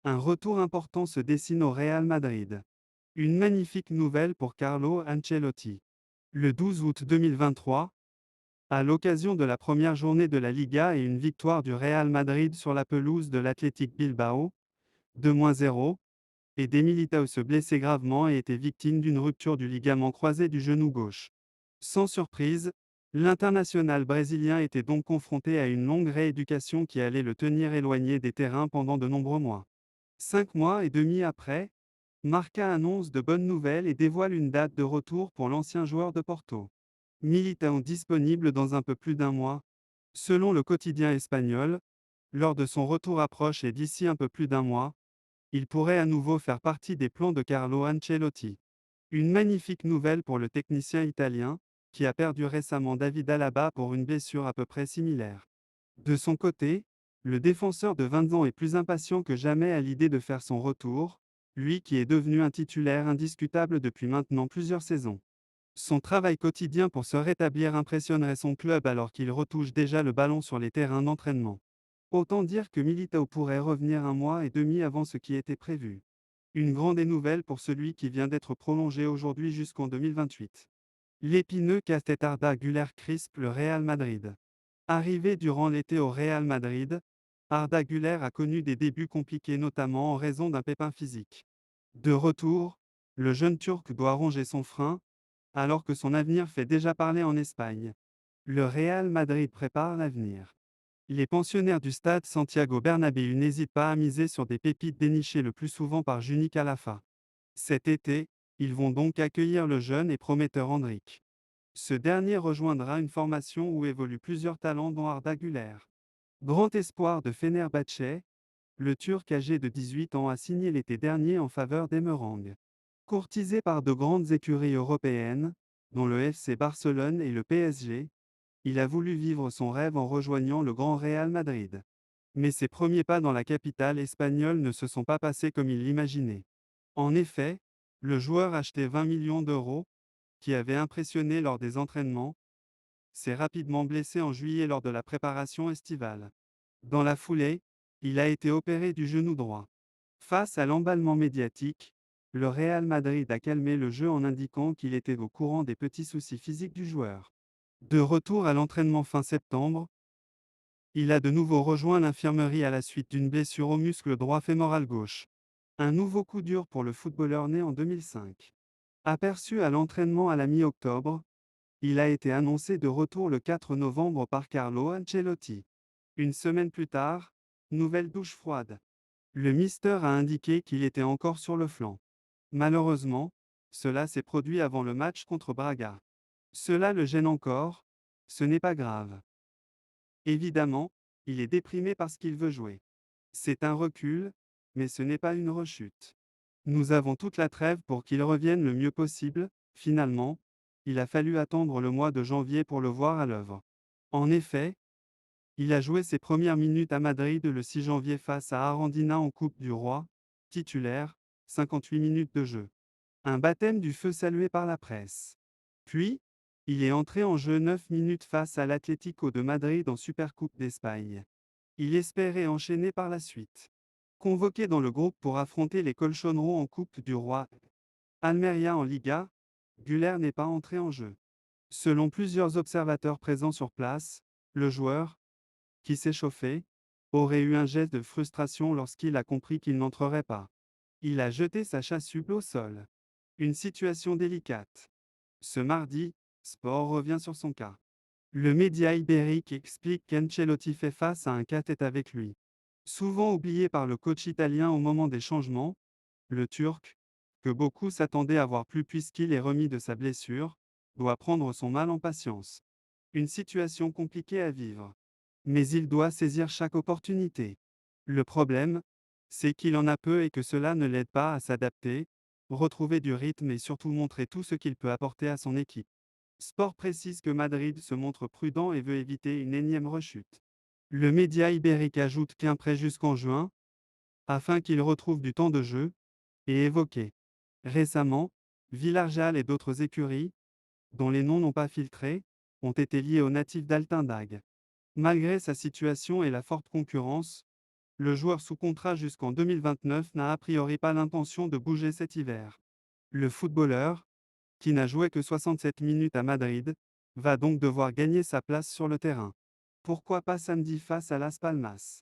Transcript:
Un retour important se dessine au Real Madrid. Une magnifique nouvelle pour Carlo Ancelotti. Le 12 août 2023, à l'occasion de la première journée de la Liga et une victoire du Real Madrid sur la pelouse de l'Athletic Bilbao, 2-0, et Militao se blessait gravement et était victime d'une rupture du ligament croisé du genou gauche. Sans surprise, l'international brésilien était donc confronté à une longue rééducation qui allait le tenir éloigné des terrains pendant de nombreux mois. 5 mois et demi après, Marca annonce de bonnes nouvelles et dévoile une date de retour pour l'ancien joueur de Porto. Militao disponible dans un peu plus d'un mois. Selon le quotidien espagnol, lors de son retour à proche et d'ici un peu plus d'un mois, il pourrait à nouveau faire partie des plans de Carlo Ancelotti. Une magnifique nouvelle pour le technicien italien, qui a perdu récemment David Alaba pour une blessure à peu près similaire. De son côté, le défenseur de 20 ans est plus impatient que jamais à l'idée de faire son retour, lui qui est devenu un titulaire indiscutable depuis maintenant plusieurs saisons. Son travail quotidien pour se rétablir impressionnerait son club alors qu'il retouche déjà le ballon sur les terrains d'entraînement. Autant dire que Militao pourrait revenir 1 mois et demi avant ce qui était prévu. Une grande nouvelle pour celui qui vient d'être prolongé aujourd'hui jusqu'en 2028. L'épineux casse-tête Arda Güler crispe le Real Madrid. Arrivé durant l'été au Real Madrid, Arda Güler a connu des débuts compliqués notamment en raison d'un pépin physique. De retour, le jeune Turc doit ronger son frein, alors que son avenir fait déjà parler en Espagne. Le Real Madrid prépare l'avenir. Les pensionnaires du stade Santiago Bernabéu n'hésitent pas à miser sur des pépites dénichées le plus souvent par Juni Calafa. Cet été, ils vont donc accueillir le jeune et prometteur Endrick. Ce dernier rejoindra une formation où évoluent plusieurs talents dont Arda Güler. Grand espoir de Fenerbahçe, le Turc âgé de 18 ans a signé l'été dernier en faveur des Merengues. Courtisé par de grandes écuries européennes, dont le FC Barcelone et le PSG, il a voulu vivre son rêve en rejoignant le Grand Real Madrid. Mais ses premiers pas dans la capitale espagnole ne se sont pas passés comme il l'imaginait. En effet, le joueur acheté 20 millions d'euros, qui avait impressionné lors des entraînements, s'est rapidement blessé en juillet lors de la préparation estivale. Dans la foulée, il a été opéré du genou droit. Face à l'emballement médiatique, le Real Madrid a calmé le jeu en indiquant qu'il était au courant des petits soucis physiques du joueur. De retour à l'entraînement fin septembre, il a de nouveau rejoint l'infirmerie à la suite d'une blessure au muscle droit fémoral gauche. Un nouveau coup dur pour le footballeur né en 2005. Aperçu à l'entraînement à la mi-octobre, il a été annoncé de retour le 4 novembre par Carlo Ancelotti. Une semaine plus tard, nouvelle douche froide. Le Mister a indiqué qu'il était encore sur le flanc. Malheureusement, cela s'est produit avant le match contre Braga. Cela le gêne encore, ce n'est pas grave. Évidemment, il est déprimé parce qu'il veut jouer. C'est un recul, mais ce n'est pas une rechute. Nous avons toute la trêve pour qu'il revienne le mieux possible, finalement, il a fallu attendre le mois de janvier pour le voir à l'œuvre. En effet, il a joué ses premières minutes à Madrid le 6 janvier face à Arandina en Coupe du Roi, titulaire, 58 minutes de jeu. Un baptême du feu salué par la presse. Puis, il est entré en jeu 9 minutes face à l'Atlético de Madrid en Supercoupe d'Espagne. Il espérait enchaîner par la suite. Convoqué dans le groupe pour affronter les Colchoneros en Coupe du Roi, Almeria en Liga, Güler n'est pas entré en jeu. Selon plusieurs observateurs présents sur place, le joueur, qui s'échauffait, aurait eu un geste de frustration lorsqu'il a compris qu'il n'entrerait pas. Il a jeté sa chasuble au sol. Une situation délicate. Ce mardi, Sport revient sur son cas. Le média ibérique explique qu'Ancelotti fait face à un casse-tête avec lui. Souvent oublié par le coach italien au moment des changements, le Turc, que beaucoup s'attendaient à voir plus puisqu'il est remis de sa blessure, doit prendre son mal en patience. Une situation compliquée à vivre. Mais il doit saisir chaque opportunité. Le problème, c'est qu'il en a peu et que cela ne l'aide pas à s'adapter, retrouver du rythme et surtout montrer tout ce qu'il peut apporter à son équipe. Sport précise que Madrid se montre prudent et veut éviter une énième rechute. Le média ibérique ajoute qu'un prêt jusqu'en juin, afin qu'il retrouve du temps de jeu, est évoqué. Récemment, Villarreal et d'autres écuries, dont les noms n'ont pas filtré, ont été liés au natif d'Altindag. Malgré sa situation et la forte concurrence, Le joueur sous contrat jusqu'en 2029 n'a a priori pas l'intention de bouger cet hiver. Le footballeur, qui n'a joué que 67 minutes à Madrid, va donc devoir gagner sa place sur le terrain. Pourquoi pas samedi face à Las Palmas?